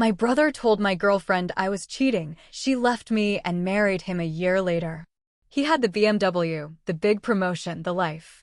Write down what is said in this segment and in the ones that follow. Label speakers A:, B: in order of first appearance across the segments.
A: My brother told my girlfriend I was cheating. She left me and married him a year later. He had the BMW, the big promotion, the life.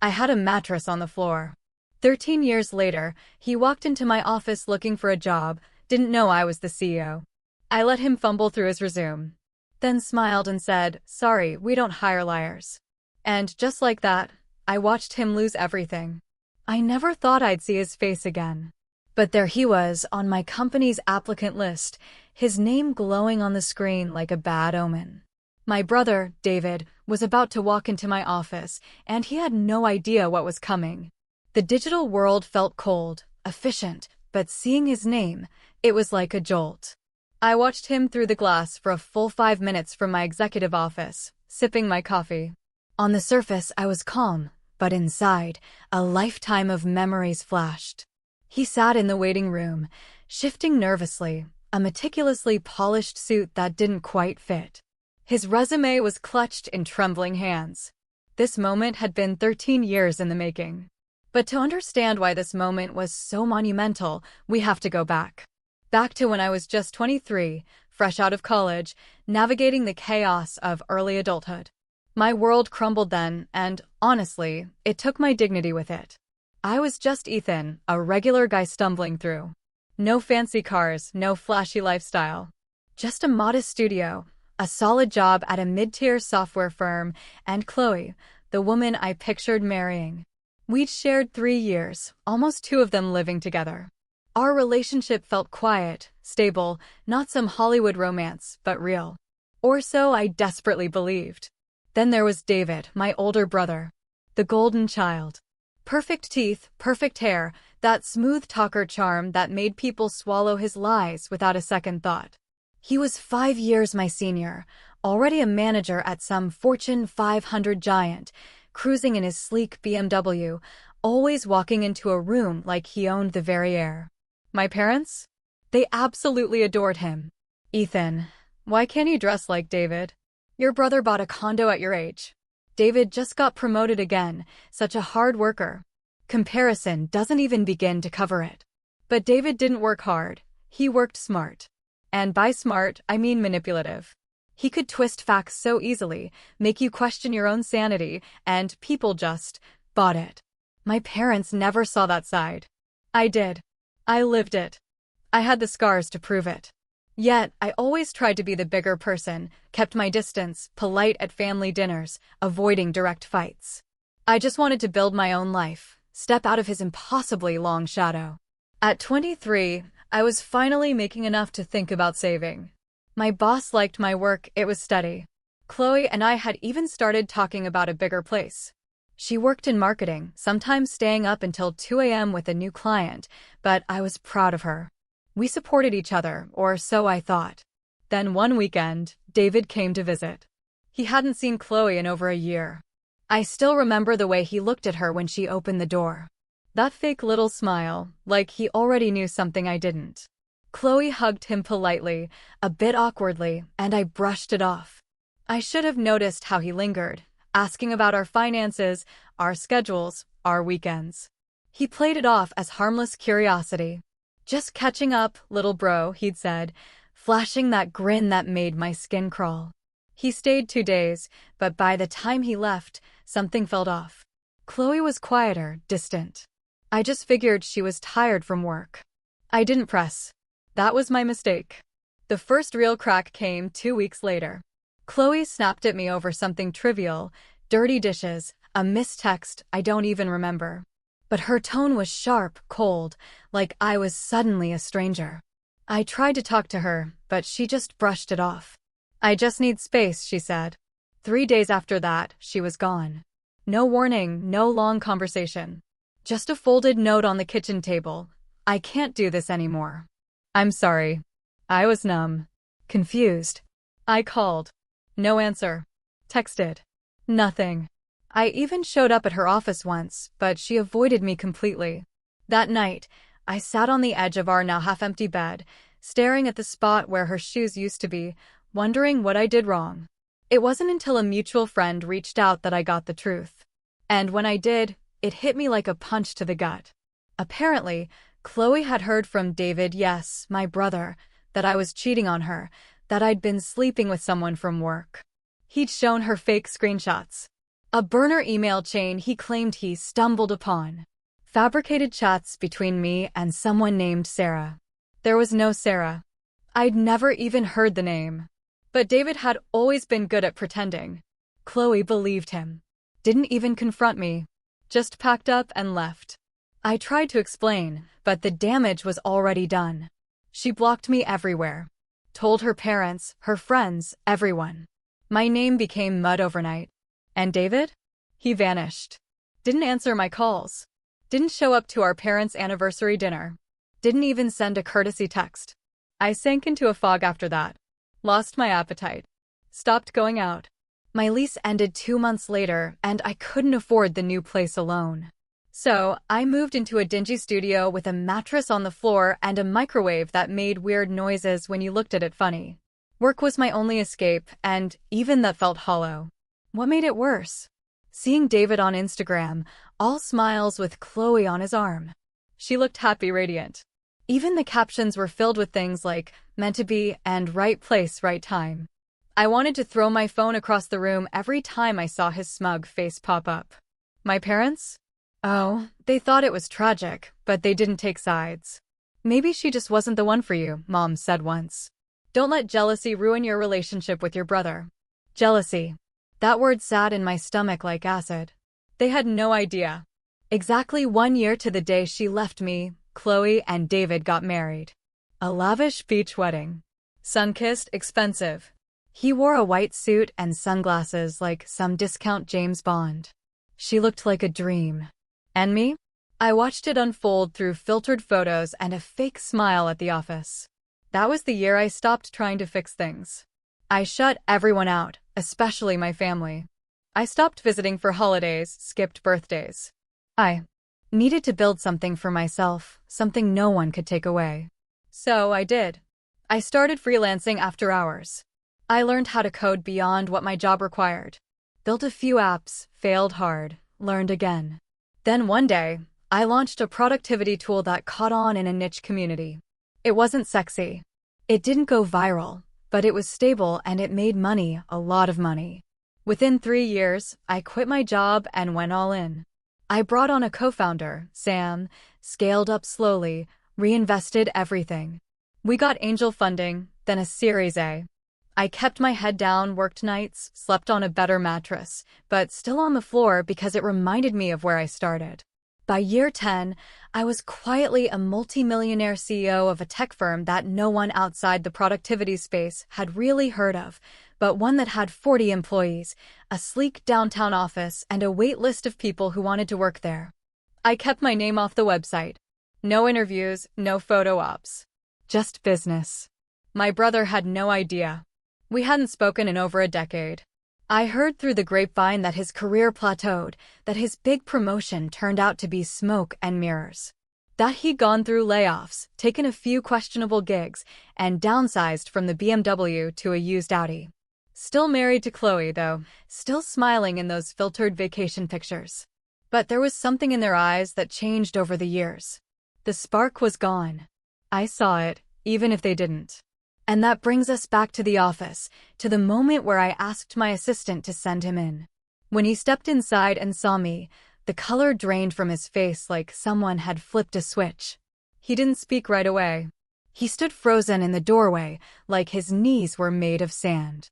A: I had a mattress on the floor. 13 years later, he walked into my office looking for a job, didn't know I was the CEO. I let him fumble through his resume, then smiled and said, "Sorry, we don't hire liars." And just like that, I watched him lose everything. I never thought I'd see his face again. But there he was, on my company's applicant list, his name glowing on the screen like a bad omen. My brother, David, was about to walk into my office, and he had no idea what was coming. The digital world felt cold, efficient, but seeing his name, it was like a jolt. I watched him through the glass for a full 5 minutes from my executive office, sipping my coffee. On the surface, I was calm, but inside, a lifetime of memories flashed. He sat in the waiting room, shifting nervously, a meticulously polished suit that didn't quite fit. His resume was clutched in trembling hands. This moment had been 13 years in the making. But to understand why this moment was so monumental, we have to go back. Back to when I was just 23, fresh out of college, navigating the chaos of early adulthood. My world crumbled then, and, honestly, it took my dignity with it. I was just Ethan, a regular guy stumbling through. No fancy cars, no flashy lifestyle. Just a modest studio, a solid job at a mid-tier software firm, and Chloe, the woman I pictured marrying. We'd shared 3 years, almost 2 of them living together. Our relationship felt quiet, stable, not some Hollywood romance, but real. Or so I desperately believed. Then there was David, my older brother. The golden child. Perfect teeth, perfect hair, that smooth talker charm that made people swallow his lies without a second thought. He was 5 years my senior, already a manager at some Fortune 500 giant, cruising in his sleek BMW, always walking into a room like he owned the very air. My parents? They absolutely adored him. "Ethan, why can't you dress like David? Your brother bought a condo at your age. David just got promoted again, such a hard worker. Comparison doesn't even begin to cover it." But David didn't work hard. He worked smart. And by smart, I mean manipulative. He could twist facts so easily, make you question your own sanity, and people just bought it. My parents never saw that side. I did. I lived it. I had the scars to prove it. Yet, I always tried to be the bigger person, kept my distance, polite at family dinners, avoiding direct fights. I just wanted to build my own life, step out of his impossibly long shadow. At 23, I was finally making enough to think about saving. My boss liked my work, it was steady. Chloe and I had even started talking about a bigger place. She worked in marketing, sometimes staying up until 2 a.m. with a new client, but I was proud of her. We supported each other, or so I thought. Then one weekend, David came to visit. He hadn't seen Chloe in over a year. I still remember the way he looked at her when she opened the door. That fake little smile, like he already knew something I didn't. Chloe hugged him politely, a bit awkwardly, and I brushed it off. I should have noticed how he lingered, asking about our finances, our schedules, our weekends. He played it off as harmless curiosity. "Just catching up, little bro," he'd said, flashing that grin that made my skin crawl. He stayed 2 days, but by the time he left, something felt off. Chloe was quieter, distant. I just figured she was tired from work. I didn't press. That was my mistake. The first real crack came 2 weeks later. Chloe snapped at me over something trivial, dirty dishes, a missed text I don't even remember. But her tone was sharp, cold, like I was suddenly a stranger. I tried to talk to her, but she just brushed it off. "I just need space," she said. 3 days after that, she was gone. No warning, no long conversation. Just a folded note on the kitchen table. "I can't do this anymore. I'm sorry." I was numb. Confused. I called. No answer. Texted. Nothing. I even showed up at her office once, but she avoided me completely. That night, I sat on the edge of our now half-empty bed, staring at the spot where her shoes used to be, wondering what I did wrong. It wasn't until a mutual friend reached out that I got the truth. And when I did, it hit me like a punch to the gut. Apparently, Chloe had heard from David, yes, my brother, that I was cheating on her, that I'd been sleeping with someone from work. He'd shown her fake screenshots. A burner email chain he claimed he stumbled upon. Fabricated chats between me and someone named Sarah. There was no Sarah. I'd never even heard the name. But David had always been good at pretending. Chloe believed him. Didn't even confront me. Just packed up and left. I tried to explain, but the damage was already done. She blocked me everywhere. Told her parents, her friends, everyone. My name became mud overnight. And David? He vanished. Didn't answer my calls. Didn't show up to our parents' anniversary dinner. Didn't even send a courtesy text. I sank into a fog after that. Lost my appetite. Stopped going out. My lease ended 2 months later, and I couldn't afford the new place alone. So, I moved into a dingy studio with a mattress on the floor and a microwave that made weird noises when you looked at it funny. Work was my only escape, and even that felt hollow. What made it worse? Seeing David on Instagram, all smiles with Chloe on his arm. She looked happy, radiant. Even the captions were filled with things like, meant to be, and right place, right time. I wanted to throw my phone across the room every time I saw his smug face pop up. My parents? Oh, they thought it was tragic, but they didn't take sides. Maybe she just wasn't the one for you, Mom said once. Don't let jealousy ruin your relationship with your brother. Jealousy. That word sat in my stomach like acid. They had no idea. Exactly 1 year to the day she left me, Chloe and David got married. A lavish beach wedding. Sun-kissed, expensive. He wore a white suit and sunglasses like some discount James Bond. She looked like a dream. And me? I watched it unfold through filtered photos and a fake smile at the office. That was the year I stopped trying to fix things. I shut everyone out, especially my family. I stopped visiting for holidays, skipped birthdays. I needed to build something for myself, something no one could take away. So I did. I started freelancing after hours. I learned how to code beyond what my job required. Built a few apps, failed hard, learned again. Then one day, I launched a productivity tool that caught on in a niche community. It wasn't sexy. It didn't go viral, but it was stable and it made money, a lot of money. Within 3 years, I quit my job and went all in. I brought on a co-founder, Sam, scaled up slowly, reinvested everything. We got angel funding, then a Series A. I kept my head down, worked nights, slept on a better mattress, but still on the floor because it reminded me of where I started. By year 10, I was quietly a multi-millionaire CEO of a tech firm that no one outside the productivity space had really heard of, but one that had 40 employees, a sleek downtown office, and a wait list of people who wanted to work there. I kept my name off the website. No interviews, no photo ops. Just business. My brother had no idea. We hadn't spoken in over a decade. I heard through the grapevine that his career plateaued, that his big promotion turned out to be smoke and mirrors. That he'd gone through layoffs, taken a few questionable gigs, and downsized from the BMW to a used Audi. Still married to Chloe, though, still smiling in those filtered vacation pictures. But there was something in their eyes that changed over the years. The spark was gone. I saw it, even if they didn't. And that brings us back to the office, to the moment where I asked my assistant to send him in. When he stepped inside and saw me, the color drained from his face like someone had flipped a switch. He didn't speak right away. He stood frozen in the doorway, like his knees were made of sand.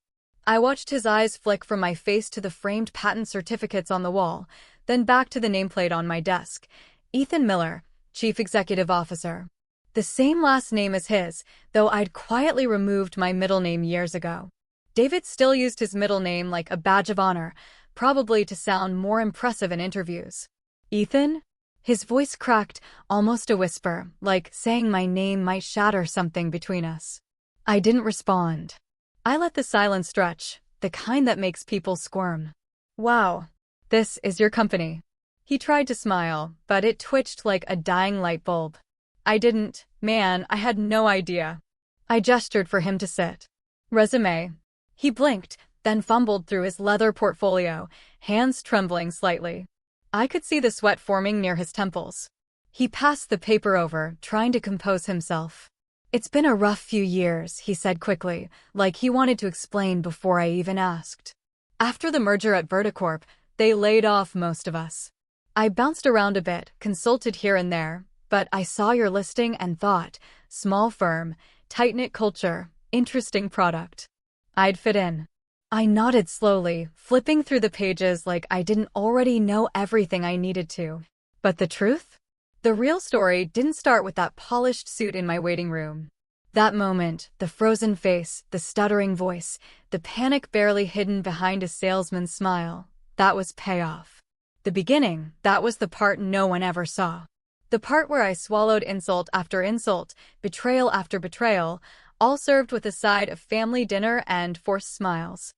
A: I watched his eyes flick from my face to the framed patent certificates on the wall, then back to the nameplate on my desk. Ethan Miller, Chief Executive Officer. The same last name as his, though I'd quietly removed my middle name years ago. David still used his middle name like a badge of honor, probably to sound more impressive in interviews. Ethan? His voice cracked, almost a whisper, like saying my name might shatter something between us. I didn't respond. I let the silence stretch, the kind that makes people squirm. Wow. This is your company. He tried to smile, but it twitched like a dying light bulb. I didn't. Man, I had no idea. I gestured for him to sit. Résumé. He blinked, then fumbled through his leather portfolio, hands trembling slightly. I could see the sweat forming near his temples. He passed the paper over, trying to compose himself. "It's been a rough few years," he said quickly, like he wanted to explain before I even asked. "After the merger at Verticorp, they laid off most of us." I bounced around a bit, consulted here and there, but I saw your listing and thought, small firm, tight-knit culture, interesting product. I'd fit in. I nodded slowly, flipping through the pages like I didn't already know everything I needed to. But the truth? The real story didn't start with that polished suit in my waiting room. That moment, the frozen face, the stuttering voice, the panic barely hidden behind a salesman's smile, that was payoff. The beginning, that was the part no one ever saw. The part where I swallowed insult after insult, betrayal after betrayal, all served with a side of family dinner and forced smiles.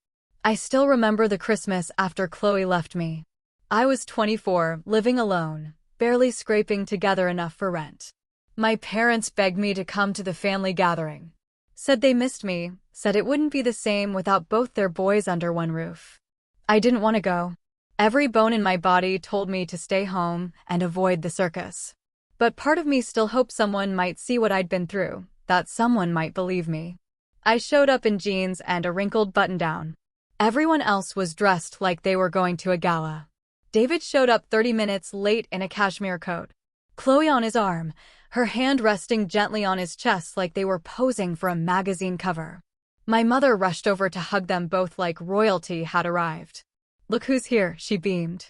A: I still remember the Christmas after Chloe left me. I was 24, living alone, barely scraping together enough for rent. My parents begged me to come to the family gathering. Said they missed me, said it wouldn't be the same without both their boys under one roof. I didn't want to go. Every bone in my body told me to stay home and avoid the circus. But part of me still hoped someone might see what I'd been through, that someone might believe me. I showed up in jeans and a wrinkled button-down. Everyone else was dressed like they were going to a gala. David showed up 30 minutes late in a cashmere coat. Chloe on his arm, her hand resting gently on his chest like they were posing for a magazine cover. My mother rushed over to hug them both like royalty had arrived. "Look who's here," she beamed.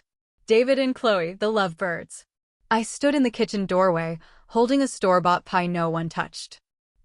A: "David and Chloe, the lovebirds." I stood in the kitchen doorway, holding a store-bought pie no one touched.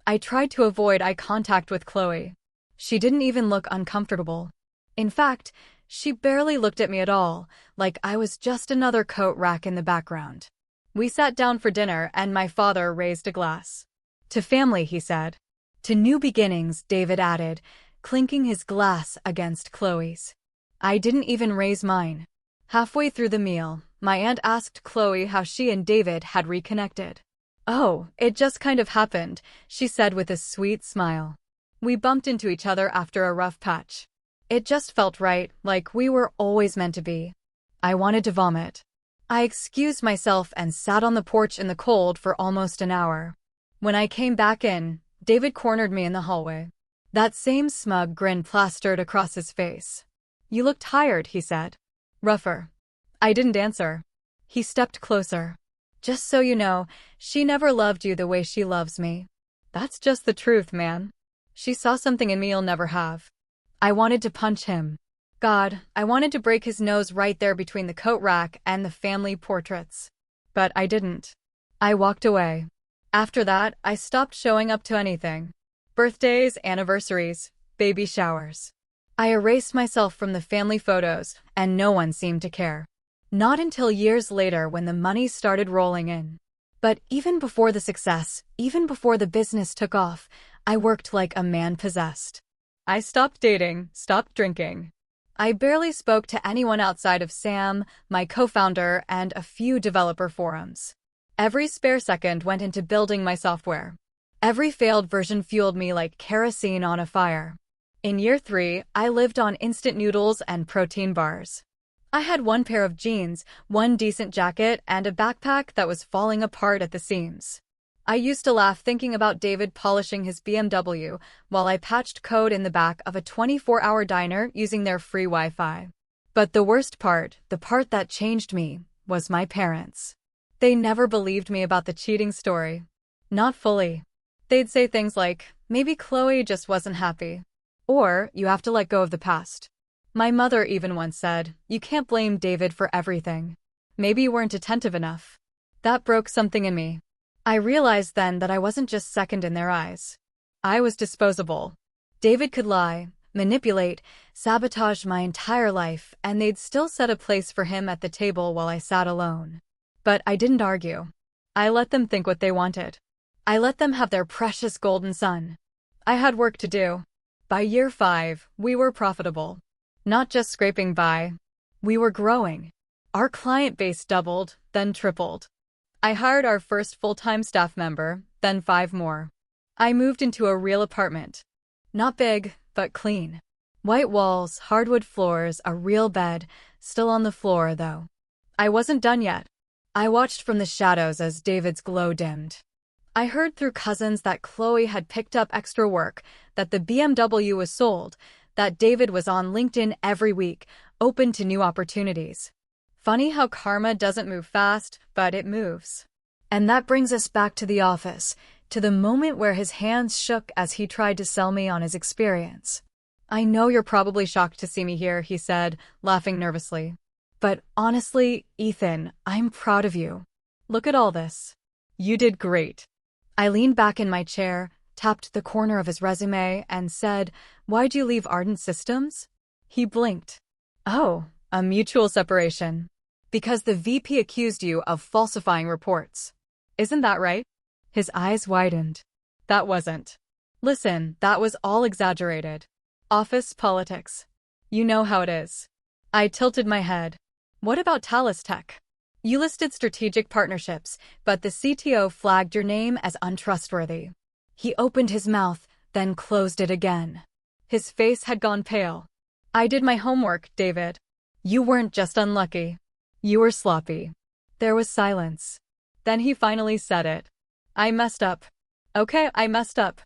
A: I tried to avoid eye contact with Chloe. She didn't even look uncomfortable. In fact, she barely looked at me at all, like I was just another coat rack in the background. We sat down for dinner and my father raised a glass. "To family," he said. "To new beginnings," David added, clinking his glass against Chloe's. I didn't even raise mine. Halfway through the meal, my aunt asked Chloe how she and David had reconnected. "Oh, it just kind of happened," she said with a sweet smile. "We bumped into each other after a rough patch. It just felt right, like we were always meant to be." I wanted to vomit. I excused myself and sat on the porch in the cold for almost an hour. When I came back in, David cornered me in the hallway. That same smug grin plastered across his face. "You look tired," he said. "Rougher." I didn't answer. He stepped closer. "Just so you know, she never loved you the way she loves me." "That's just the truth, man. She saw something in me you'll never have." I wanted to punch him. God, I wanted to break his nose right there between the coat rack and the family portraits. But I didn't. I walked away. After that, I stopped showing up to anything. Birthdays, anniversaries, baby showers. I erased myself from the family photos, and no one seemed to care. Not until years later when the money started rolling in. But even before the success, even before the business took off, I worked like a man possessed. I stopped dating, stopped drinking. I barely spoke to anyone outside of Sam, my co-founder, and a few developer forums. Every spare second went into building my software. Every failed version fueled me like kerosene on a fire. In year 3, I lived on instant noodles and protein bars. I had one pair of jeans, one decent jacket, and a backpack that was falling apart at the seams. I used to laugh thinking about David polishing his BMW while I patched code in the back of a 24-hour diner using their free Wi-Fi. But the worst part, the part that changed me, was my parents. They never believed me about the cheating story. Not fully. They'd say things like, "Maybe Chloe just wasn't happy." Or, "You have to let go of the past." My mother even once said, "You can't blame David for everything. Maybe you weren't attentive enough." That broke something in me. I realized then that I wasn't just second in their eyes. I was disposable. David could lie, manipulate, sabotage my entire life, and they'd still set a place for him at the table while I sat alone. But I didn't argue. I let them think what they wanted. I let them have their precious golden sun. I had work to do. By year 5, we were profitable. Not just scraping by. We were growing. Our client base doubled, then tripled. I hired our first full-time staff member, then 5 more. I moved into a real apartment. Not big, but clean. White walls, hardwood floors, a real bed, still on the floor though. I wasn't done yet. I watched from the shadows as David's glow dimmed. I heard through cousins that Chloe had picked up extra work, that the BMW was sold, that David was on LinkedIn every week, open to new opportunities. Funny how karma doesn't move fast, but it moves. And that brings us back to the office, to the moment where his hands shook as he tried to sell me on his experience. "I know you're probably shocked to see me here," he said, laughing nervously. "But honestly, Ethan, I'm proud of you. Look at all this. You did great." I leaned back in my chair, tapped the corner of his resume, and said, "Why'd you leave Ardent Systems?" He blinked. "Oh, a mutual separation. Because the VP accused you of falsifying reports. Isn't that right?" His eyes widened. "That wasn't. Listen, that was all exaggerated. Office politics. You know how it is." I tilted my head. "What about Thales Tech? You listed strategic partnerships, but the CTO flagged your name as untrustworthy." He opened his mouth, then closed it again. His face had gone pale. "I did my homework, David. You weren't just unlucky. You were sloppy." There was silence. Then he finally said it. "I messed up. Okay, I messed up.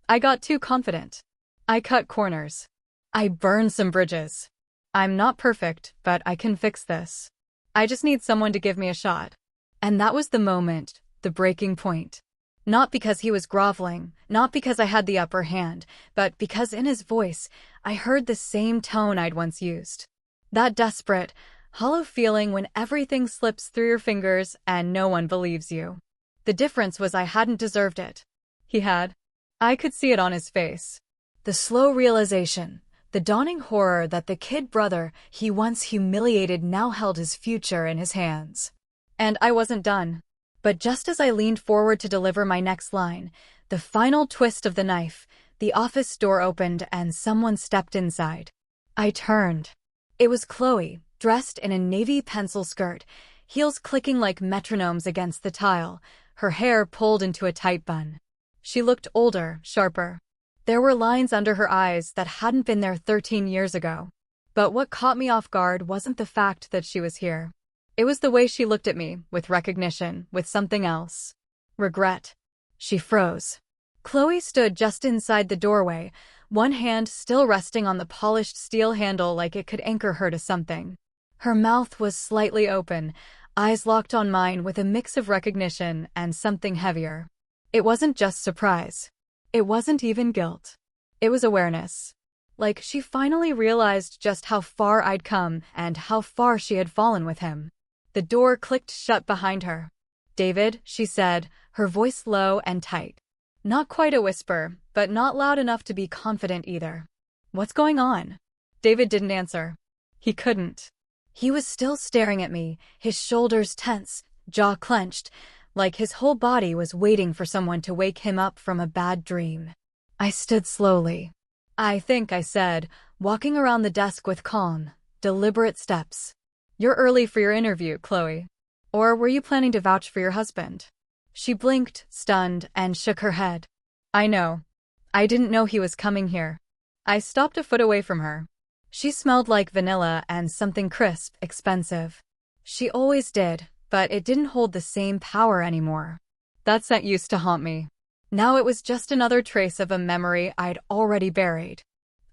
A: I got too confident. I cut corners. I burned some bridges. I'm not perfect, but I can fix this. I just need someone to give me a shot." And that was the moment, the breaking point. Not because he was groveling, not because I had the upper hand, but because in his voice, I heard the same tone I'd once used. That desperate, hollow feeling when everything slips through your fingers and no one believes you. The difference was I hadn't deserved it. He had. I could see it on his face. The slow realization, the dawning horror that the kid brother he once humiliated now held his future in his hands. And I wasn't done. But just as I leaned forward to deliver my next line, the final twist of the knife, the office door opened and someone stepped inside. I turned. It was Chloe, dressed in a navy pencil skirt, heels clicking like metronomes against the tile, her hair pulled into a tight bun. She looked older, sharper. There were lines under her eyes that hadn't been there 13 years ago. But what caught me off guard wasn't the fact that she was here. It was the way she looked at me, with recognition, with something else. Regret. She froze. Chloe stood just inside the doorway, one hand still resting on the polished steel handle like it could anchor her to something. Her mouth was slightly open, eyes locked on mine with a mix of recognition and something heavier. It wasn't just surprise. It wasn't even guilt. It was awareness. Like she finally realized just how far I'd come and how far she had fallen with him. The door clicked shut behind her. "David," she said, her voice low and tight. Not quite a whisper, but not loud enough to be confident either. "What's going on?" David didn't answer. He couldn't. He was still staring at me, his shoulders tense, jaw clenched, like his whole body was waiting for someone to wake him up from a bad dream. I stood slowly. "I think," I said, walking around the desk with calm, deliberate steps. "You're early for your interview, Chloe. Or were you planning to vouch for your husband?" She blinked, stunned, and shook her head. "I know. I didn't know he was coming here." I stopped a foot away from her. She smelled like vanilla and something crisp, expensive. She always did, but it didn't hold the same power anymore. That scent used to haunt me. Now it was just another trace of a memory I'd already buried.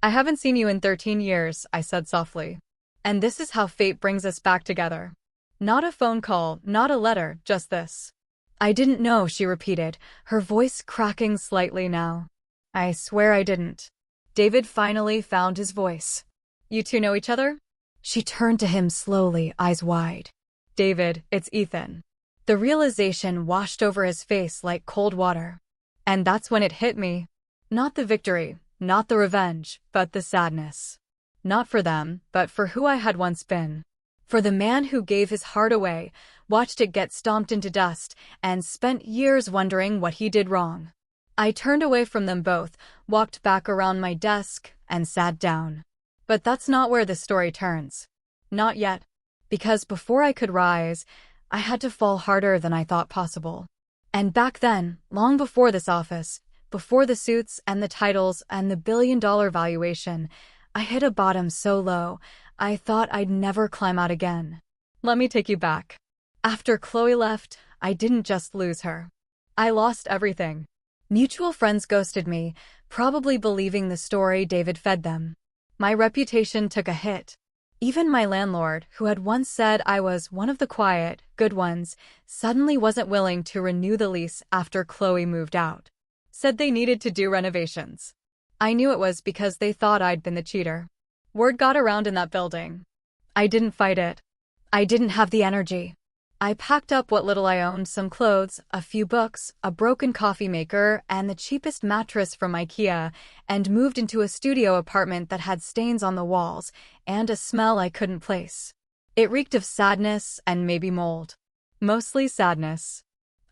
A: "I haven't seen you in 13 years, I said softly. "And this is how fate brings us back together. Not a phone call, not a letter, just this." "I didn't know," she repeated, her voice cracking slightly now. "I swear I didn't." David finally found his voice. "You two know each other?" She turned to him slowly, eyes wide. "David, it's Ethan." The realization washed over his face like cold water. And that's when it hit me. Not the victory, not the revenge, but the sadness. Not for them, but for who I had once been. For the man who gave his heart away, watched it get stomped into dust, and spent years wondering what he did wrong. I turned away from them both, walked back around my desk, and sat down. But that's not where the story turns. Not yet. Because before I could rise, I had to fall harder than I thought possible. And back then, long before this office, before the suits and the titles and the billion-dollar valuation, I hit a bottom so low, I thought I'd never climb out again. Let me take you back. After Chloe left, I didn't just lose her. I lost everything. Mutual friends ghosted me, probably believing the story David fed them. My reputation took a hit. Even my landlord, who had once said I was one of the quiet, good ones, suddenly wasn't willing to renew the lease after Chloe moved out. Said they needed to do renovations. I knew it was because they thought I'd been the cheater. Word got around in that building. I didn't fight it. I didn't have the energy. I packed up what little I owned, some clothes, a few books, a broken coffee maker, and the cheapest mattress from IKEA, and moved into a studio apartment that had stains on the walls and a smell I couldn't place. It reeked of sadness and maybe mold. Mostly sadness.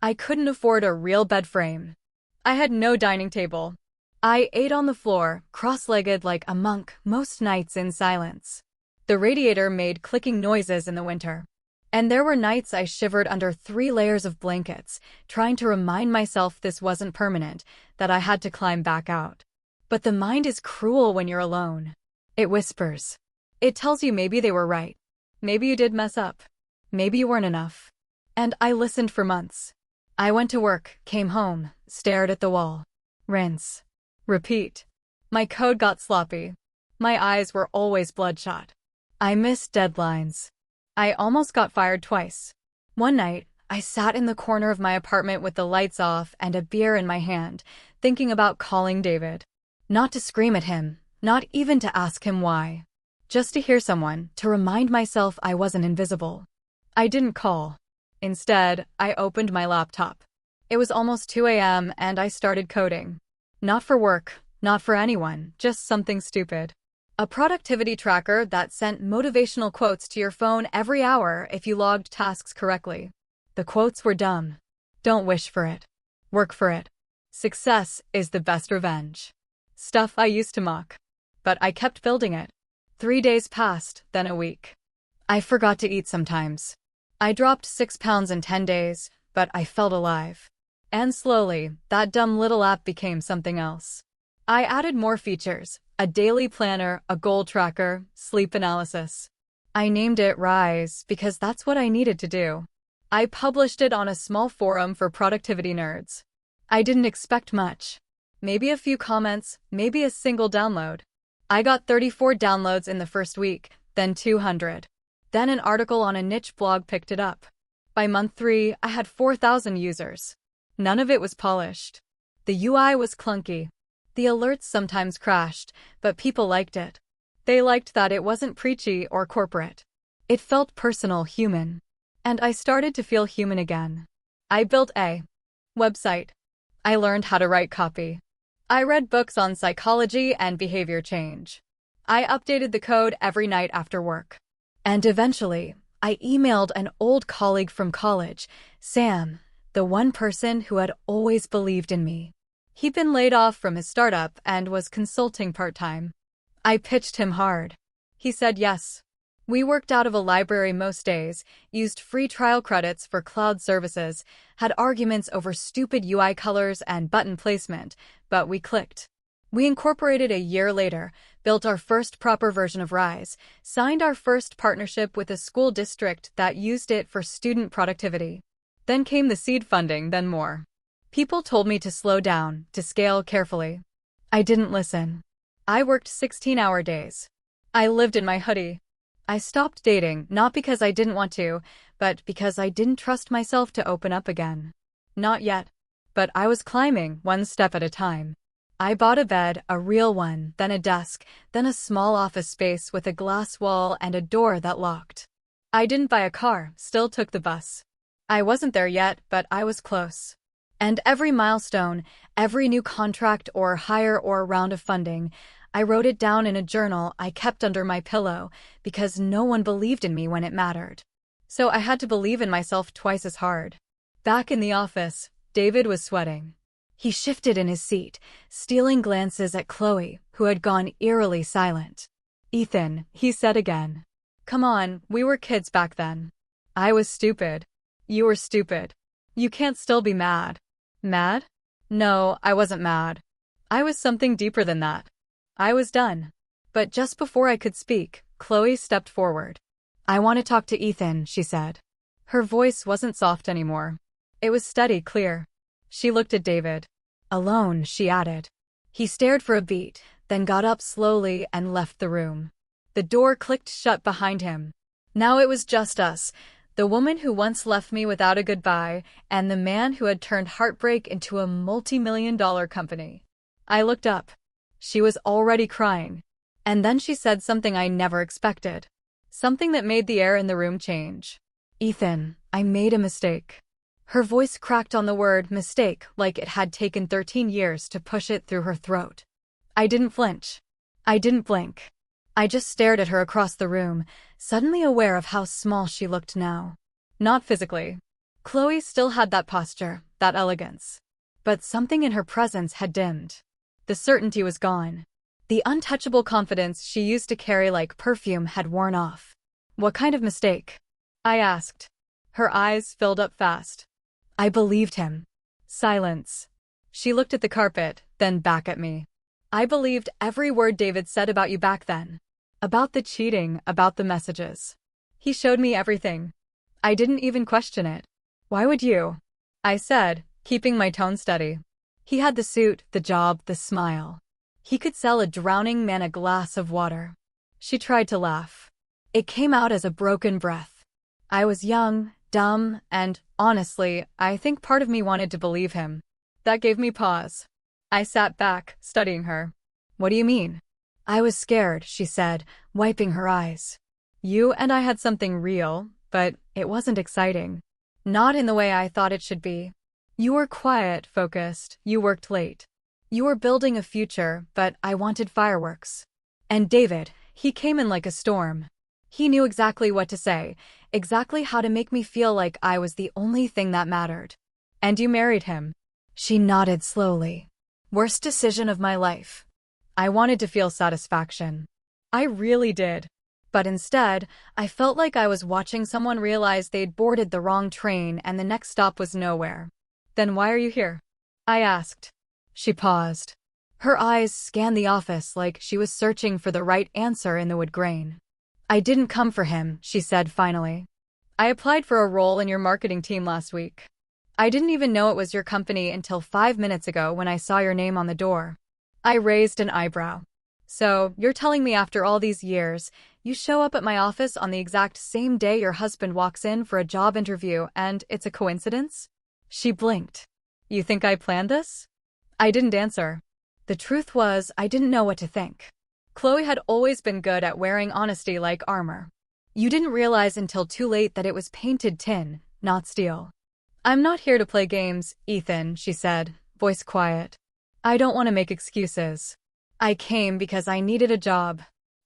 A: I couldn't afford a real bed frame. I had no dining table. I ate on the floor, cross-legged like a monk, most nights in silence. The radiator made clicking noises in the winter. And there were nights I shivered under 3 layers of blankets, trying to remind myself this wasn't permanent, that I had to climb back out. But the mind is cruel when you're alone. It whispers. It tells you maybe they were right. Maybe you did mess up. Maybe you weren't enough. And I listened for months. I went to work, came home, stared at the wall. Rinse. Repeat. My code got sloppy. My eyes were always bloodshot. I missed deadlines. I almost got fired twice. One night, I sat in the corner of my apartment with the lights off and a beer in my hand, thinking about calling David. Not to scream at him, not even to ask him why. Just to hear someone, to remind myself I wasn't invisible. I didn't call. Instead, I opened my laptop. It was almost 2 a.m. and I started coding. Not for work, not for anyone, just something stupid. A productivity tracker that sent motivational quotes to your phone every hour if you logged tasks correctly. The quotes were dumb. Don't wish for it. Work for it. Success is the best revenge. Stuff I used to mock. But I kept building it. 3 days passed, then a week. I forgot to eat sometimes. I dropped 6 pounds in 10 days, but I felt alive. And slowly, that dumb little app became something else. I added more features. A daily planner, a goal tracker, sleep analysis. I named it Rise because that's what I needed to do. I published it on a small forum for productivity nerds. I didn't expect much. Maybe a few comments, maybe a single download. I got 34 downloads in the first week, then 200. Then an article on a niche blog picked it up. By month 3, I had 4,000 users. None of it was polished. The UI was clunky. The alerts sometimes crashed, but people liked it. They liked that it wasn't preachy or corporate. It felt personal, human. And I started to feel human again. I built a website. I learned how to write copy. I read books on psychology and behavior change. I updated the code every night after work. And eventually, I emailed an old colleague from college, Sam, the one person who had always believed in me. He'd been laid off from his startup and was consulting part-time. I pitched him hard. He said yes. We worked out of a library most days, used free trial credits for cloud services, had arguments over stupid UI colors and button placement, but we clicked. We incorporated a year later, built our first proper version of Rise, signed our first partnership with a school district that used it for student productivity. Then came the seed funding, then more. People told me to slow down, to scale carefully. I didn't listen. I worked 16-hour days. I lived in my hoodie. I stopped dating, not because I didn't want to, but because I didn't trust myself to open up again. Not yet. But I was climbing, one step at a time. I bought a bed, a real one, then a desk, then a small office space with a glass wall and a door that locked. I didn't buy a car, still took the bus. I wasn't there yet, but I was close. And every milestone, every new contract or hire or round of funding, I wrote it down in a journal I kept under my pillow because no one believed in me when it mattered. So I had to believe in myself twice as hard. Back in the office, David was sweating. He shifted in his seat, stealing glances at Chloe, who had gone eerily silent. "Ethan," he said again. "Come on, we were kids back then. I was stupid. You were stupid. You can't still be mad." Mad? No, I wasn't mad. I was something deeper than that. I was done. But just before I could speak, Chloe stepped forward. "I want to talk to Ethan," she said. Her voice wasn't soft anymore. It was steady, clear. She looked at David. Alone, she added. He stared for a beat, then got up slowly and left the room. The door clicked shut behind him. Now it was just us, the woman who once left me without a goodbye, and the man who had turned heartbreak into a multi-million-dollar company. I looked up. She was already crying. And then she said something I never expected. Something that made the air in the room change. Ethan, I made a mistake. Her voice cracked on the word mistake like it had taken 13 years to push it through her throat. I didn't flinch. I didn't blink. I just stared at her across the room, suddenly aware of how small she looked now. Not physically. Chloe still had that posture, that elegance. But something in her presence had dimmed. The certainty was gone. The untouchable confidence she used to carry like perfume had worn off. What kind of mistake? I asked. Her eyes filled up fast. I believed him. Silence. She looked at the carpet, then back at me. I believed every word David said about you back then. About the cheating, about the messages. He showed me everything. I didn't even question it. Why would you? I said, keeping my tone steady. He had the suit, the job, the smile. He could sell a drowning man a glass of water. She tried to laugh. It came out as a broken breath. I was young, dumb, and, honestly, I think part of me wanted to believe him. That gave me pause. I sat back, studying her. What do you mean? I was scared, she said, wiping her eyes. You and I had something real, but it wasn't exciting. Not in the way I thought it should be. You were quiet, focused, you worked late. You were building a future, but I wanted fireworks. And David, he came in like a storm. He knew exactly what to say, exactly how to make me feel like I was the only thing that mattered. And you married him. She nodded slowly. Worst decision of my life. I wanted to feel satisfaction. I really did. But instead, I felt like I was watching someone realize they'd boarded the wrong train and the next stop was nowhere. Then why are you here? I asked. She paused. Her eyes scanned the office like she was searching for the right answer in the wood grain. I didn't come for him, she said finally. I applied for a role in your marketing team last week. I didn't even know it was your company until 5 minutes ago when I saw your name on the door. I raised an eyebrow. So, you're telling me after all these years, you show up at my office on the exact same day your husband walks in for a job interview and it's a coincidence? She blinked. You think I planned this? I didn't answer. The truth was, I didn't know what to think. Chloe had always been good at wearing honesty like armor. You didn't realize until too late that it was painted tin, not steel. I'm not here to play games, Ethan, she said, voice quiet. I don't want to make excuses. I came because I needed a job.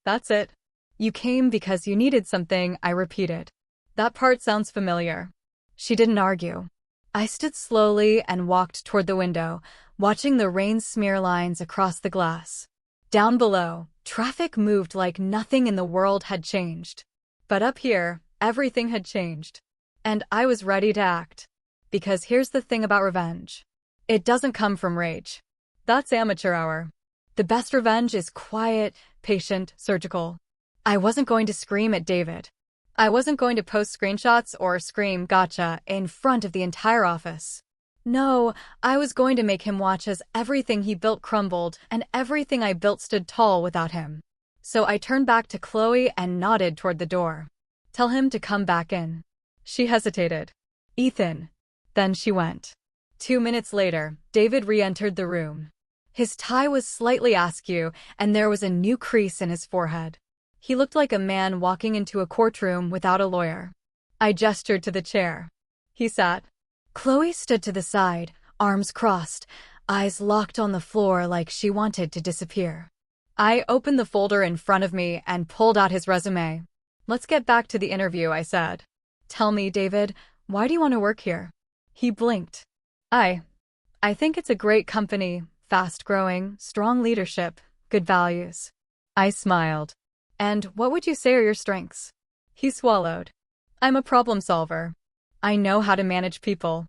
A: That's it. You came because you needed something, I repeated. That part sounds familiar. She didn't argue. I stood slowly and walked toward the window, watching the rain smear lines across the glass. Down below, traffic moved like nothing in the world had changed. But up here, everything had changed. And I was ready to act. Because here's the thing about revenge. It doesn't come from rage. That's amateur hour. The best revenge is quiet, patient, surgical. I wasn't going to scream at David. I wasn't going to post screenshots or scream gotcha in front of the entire office. No, I was going to make him watch as everything he built crumbled and everything I built stood tall without him. So I turned back to Chloe and nodded toward the door. Tell him to come back in. She hesitated. Ethan. Then she went. 2 minutes later, David re-entered the room. His tie was slightly askew, and there was a new crease in his forehead. He looked like a man walking into a courtroom without a lawyer. I gestured to the chair. He sat. Chloe stood to the side, arms crossed, eyes locked on the floor like she wanted to disappear. I opened the folder in front of me and pulled out his resume. Let's get back to the interview, I said. Tell me, David, why do you want to work here? He blinked. I think it's a great company, fast-growing, strong leadership, good values. I smiled. And what would you say are your strengths? He swallowed. I'm a problem solver. I know how to manage people.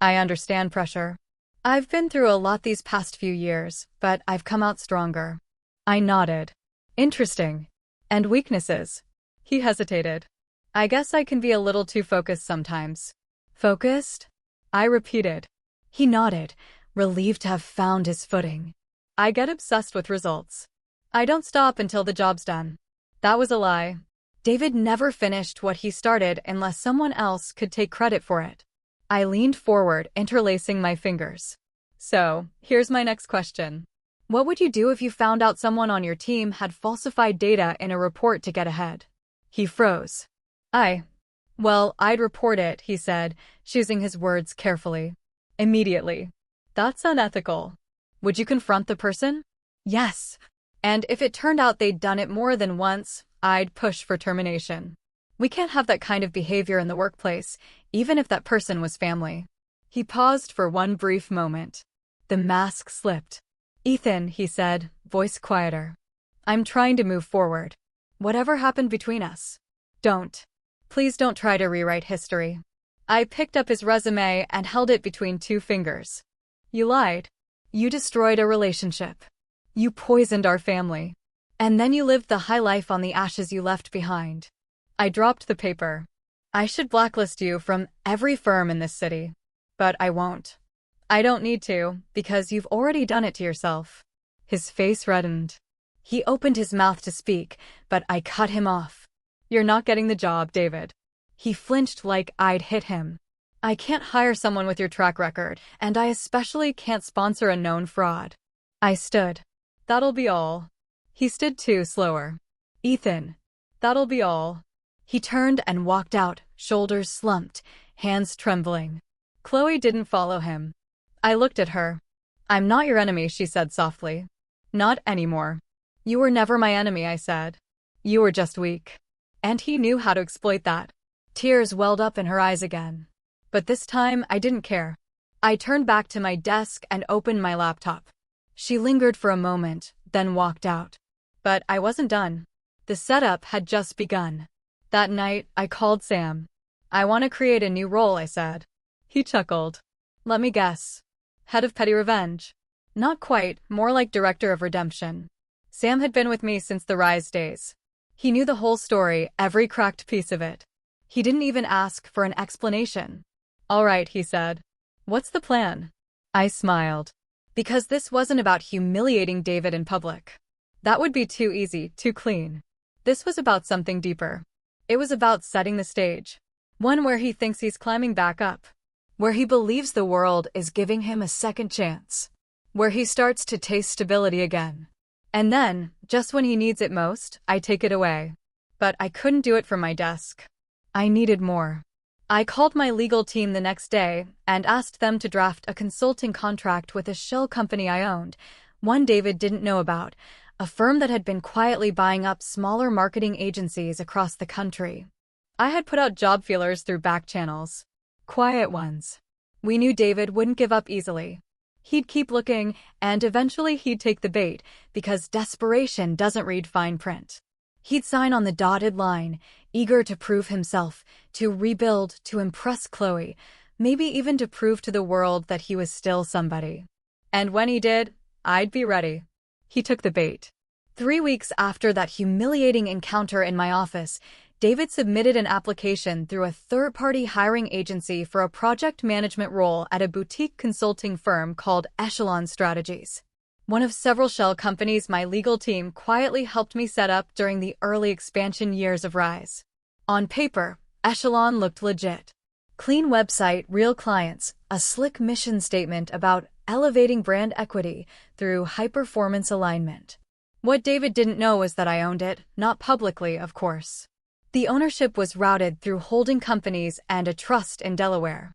A: I understand pressure. I've been through a lot these past few years, but I've come out stronger. I nodded. Interesting. And weaknesses? He hesitated. I guess I can be a little too focused sometimes. Focused? I repeated. He nodded, relieved to have found his footing. I get obsessed with results. I don't stop until the job's done. That was a lie. David never finished what he started unless someone else could take credit for it. I leaned forward, interlacing my fingers. So, here's my next question. What would you do if you found out someone on your team had falsified data in a report to get ahead? He froze. Well, I'd report it, he said, choosing his words carefully. Immediately. That's unethical. Would you confront the person? Yes. And if it turned out they'd done it more than once, I'd push for termination. We can't have that kind of behavior in the workplace, even if that person was family. He paused for one brief moment. The mask slipped. Ethan, he said, voice quieter. I'm trying to move forward. Whatever happened between us? Please don't try to rewrite history. I picked up his resume and held it between two fingers. You lied. You destroyed a relationship. You poisoned our family. And then you lived the high life on the ashes you left behind. I dropped the paper. I should blacklist you from every firm in this city. But I won't. I don't need to, because you've already done it to yourself. His face reddened. He opened his mouth to speak, but I cut him off. You're not getting the job, David. He flinched like I'd hit him. I can't hire someone with your track record, and I especially can't sponsor a known fraud. I stood. That'll be all. He stood too, slower. Ethan. That'll be all. He turned and walked out, shoulders slumped, hands trembling. Chloe didn't follow him. I looked at her. I'm not your enemy, she said softly. Not anymore. You were never my enemy, I said. You were just weak. And he knew how to exploit that. Tears welled up in her eyes again. But this time, I didn't care. I turned back to my desk and opened my laptop. She lingered for a moment, then walked out. But I wasn't done. The setup had just begun. That night, I called Sam. I want to create a new role, I said. He chuckled. Let me guess. Head of Petty Revenge. Not quite, more like Director of Redemption. Sam had been with me since the Rise days. He knew the whole story, every cracked piece of it. He didn't even ask for an explanation. All right, he said. What's the plan? I smiled. Because this wasn't about humiliating David in public. That would be too easy, too clean. This was about something deeper. It was about setting the stage. One where he thinks he's climbing back up. Where he believes the world is giving him a second chance. Where he starts to taste stability again. And then, just when he needs it most, I take it away. But I couldn't do it from my desk. I needed more. I called my legal team the next day and asked them to draft a consulting contract with a shell company I owned, one David didn't know about, a firm that had been quietly buying up smaller marketing agencies across the country. I had put out job feelers through back channels. Quiet ones. We knew David wouldn't give up easily. He'd keep looking, and eventually he'd take the bait, because desperation doesn't read fine print. He'd sign on the dotted line, eager to prove himself, to rebuild, to impress Chloe, maybe even to prove to the world that he was still somebody. And when he did, I'd be ready. He took the bait. 3 weeks after that humiliating encounter in my office, David submitted an application through a third-party hiring agency for a project management role at a boutique consulting firm called Echelon Strategies. One of several shell companies my legal team quietly helped me set up during the early expansion years of Rise. On paper, Echelon looked legit. Clean website, real clients, a slick mission statement about elevating brand equity through high-performance alignment. What David didn't know was that I owned it, not publicly, of course. The ownership was routed through holding companies and a trust in Delaware.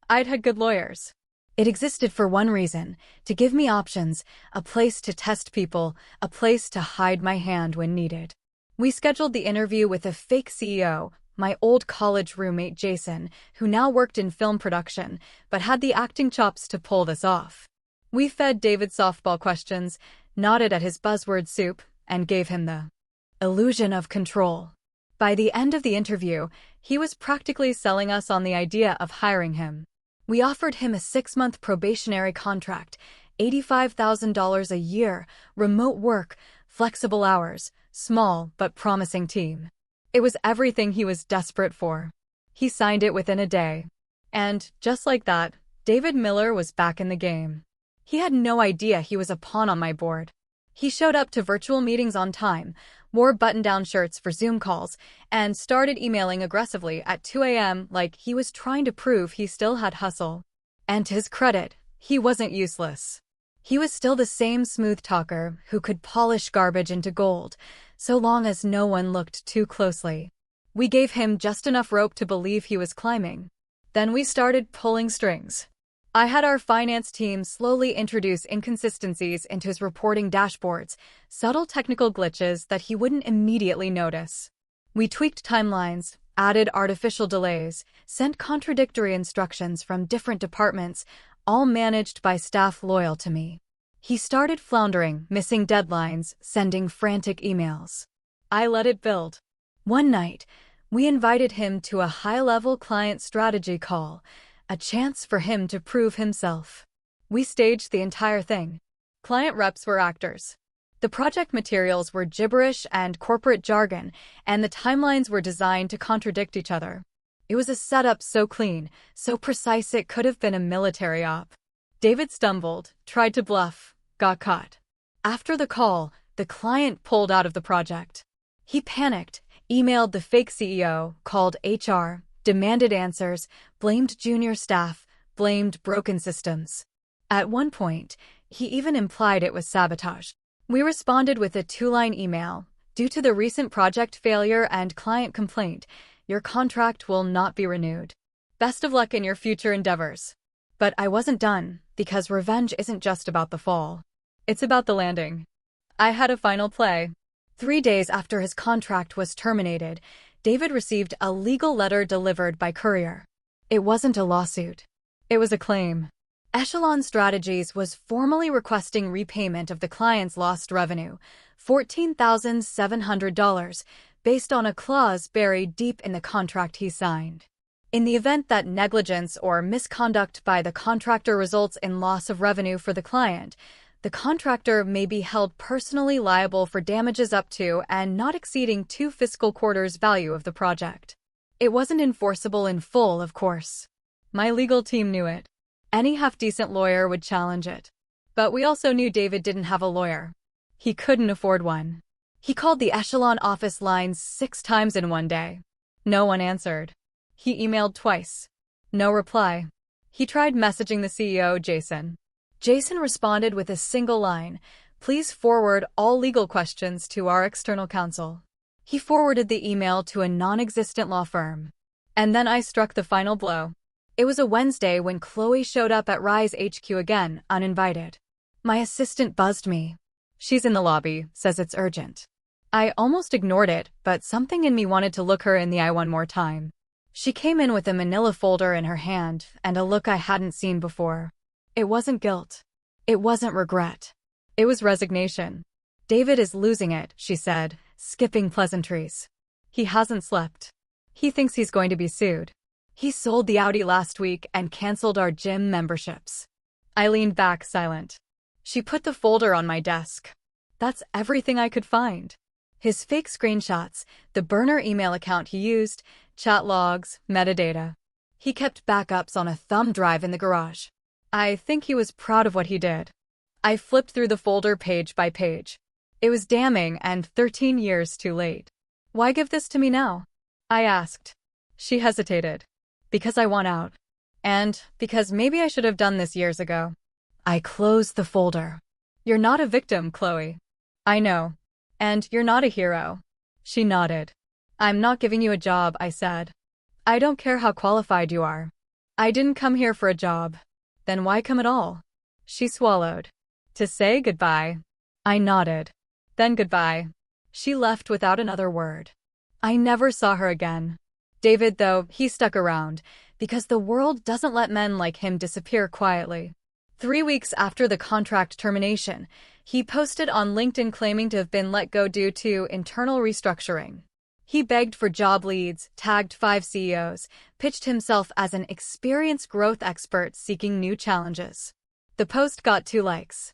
A: I'd had good lawyers. It existed for one reason, to give me options, a place to test people, a place to hide my hand when needed. We scheduled the interview with a fake CEO, my old college roommate Jason, who now worked in film production, but had the acting chops to pull this off. We fed David softball questions, nodded at his buzzword soup, and gave him the illusion of control. By the end of the interview, he was practically selling us on the idea of hiring him. We offered him a 6-month probationary contract, $85,000 a year, remote work, flexible hours, small but promising team. It was everything he was desperate for. He signed it within a day. And, just like that, David Miller was back in the game. He had no idea he was a pawn on my board. He showed up to virtual meetings on time, wore button-down shirts for Zoom calls, and started emailing aggressively at 2 a.m. like he was trying to prove he still had hustle. And to his credit, he wasn't useless. He was still the same smooth talker who could polish garbage into gold, so long as no one looked too closely. We gave him just enough rope to believe he was climbing. Then we started pulling strings. I had our finance team slowly introduce inconsistencies into his reporting dashboards, subtle technical glitches that he wouldn't immediately notice. We tweaked timelines, added artificial delays, sent contradictory instructions from different departments, all managed by staff loyal to me. He started floundering, missing deadlines, sending frantic emails. I let it build. One night, we invited him to a high-level client strategy call, a chance for him to prove himself. We staged the entire thing. Client reps were actors. The project materials were gibberish and corporate jargon, and the timelines were designed to contradict each other. It was a setup so clean, so precise it could have been a military op. David stumbled, tried to bluff, got caught. After the call, the client pulled out of the project. He panicked, emailed the fake CEO, called HR, demanded answers, blamed junior staff, blamed broken systems. At one point, he even implied it was sabotage. We responded with a 2-line email. Due to the recent project failure and client complaint, your contract will not be renewed. Best of luck in your future endeavors. But I wasn't done, because revenge isn't just about the fall. It's about the landing. I had a final play. 3 days after his contract was terminated, David received a legal letter delivered by courier. It wasn't a lawsuit. It was a claim. Echelon Strategies was formally requesting repayment of the client's lost revenue, $14,700, based on a clause buried deep in the contract he signed. In the event that negligence or misconduct by the contractor results in loss of revenue for the client, the contractor may be held personally liable for damages up to and not exceeding 2 fiscal quarters' value of the project. It wasn't enforceable in full, of course. My legal team knew it. Any half-decent lawyer would challenge it. But we also knew David didn't have a lawyer. He couldn't afford one. He called the Echelon office lines 6 times in one day. No one answered. He emailed twice. No reply. He tried messaging the CEO, Jason. Jason responded with a single line, "Please forward all legal questions to our external counsel." He forwarded the email to a non-existent law firm. And then I struck the final blow. It was a Wednesday when Chloe showed up at Rise HQ again, uninvited. My assistant buzzed me. "She's in the lobby, says it's urgent." I almost ignored it, but something in me wanted to look her in the eye one more time. She came in with a manila folder in her hand and a look I hadn't seen before. It wasn't guilt. It wasn't regret. It was resignation. "David is losing it," she said, skipping pleasantries. "He hasn't slept. He thinks he's going to be sued. He sold the Audi last week and canceled our gym memberships." I leaned back, silent. She put the folder on my desk. That's everything I could find. His fake screenshots, the burner email account he used, chat logs, metadata. He kept backups on a thumb drive in the garage. I think he was proud of what he did. I flipped through the folder page by page. It was damning and 13 years too late. "Why give this to me now?" I asked. She hesitated. "Because I want out. And because maybe I should have done this years ago." I closed the folder. "You're not a victim, Chloe." "I know. And you're not a hero." She nodded. "I'm not giving you a job," I said. "I don't care how qualified you are. I didn't come here for a job. Then why come at all?" She swallowed. "To say goodbye." I nodded. "Then goodbye." She left without another word. I never saw her again. David, though, he stuck around, because the world doesn't let men like him disappear quietly. 3 weeks after the contract termination, he posted on LinkedIn claiming to have been let go due to internal restructuring. He begged for job leads, tagged 5 CEOs, pitched himself as an experienced growth expert seeking new challenges. The post got 2 likes.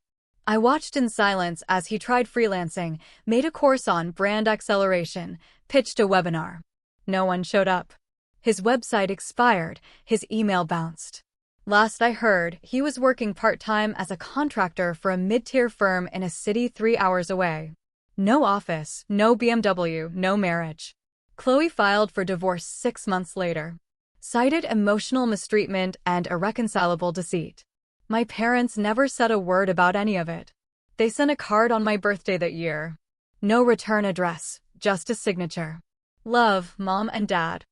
A: I watched in silence as he tried freelancing, made a course on brand acceleration, pitched a webinar. No one showed up. His website expired, his email bounced. Last I heard, he was working part-time as a contractor for a mid-tier firm in a city 3 hours away. No office, no BMW, no marriage. Chloe filed for divorce 6 months later. Cited emotional mistreatment and irreconcilable deceit. My parents never said a word about any of it. They sent a card on my birthday that year. No return address, just a signature. Love, Mom and Dad.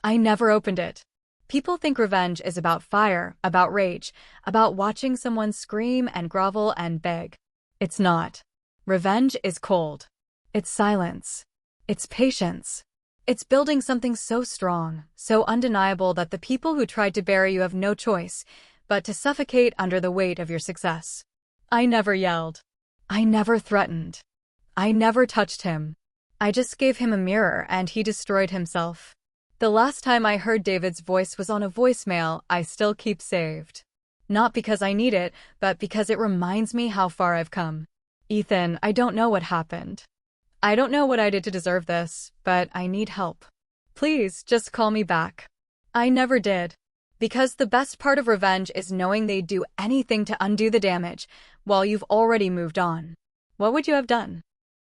A: I never opened it. People think revenge is about fire, about rage, about watching someone scream and grovel and beg. It's not. Revenge is cold. It's silence. It's patience. It's building something so strong, so undeniable that the people who tried to bury you have no choice but to suffocate under the weight of your success. I never yelled. I never threatened. I never touched him. I just gave him a mirror and he destroyed himself. The last time I heard David's voice was on a voicemail I still keep saved. Not because I need it, but because it reminds me how far I've come. Ethan, I don't know what happened. I don't know what I did to deserve this, but I need help. Please, just call me back. I never did. Because the best part of revenge is knowing they'd do anything to undo the damage, while you've already moved on. What would you have done?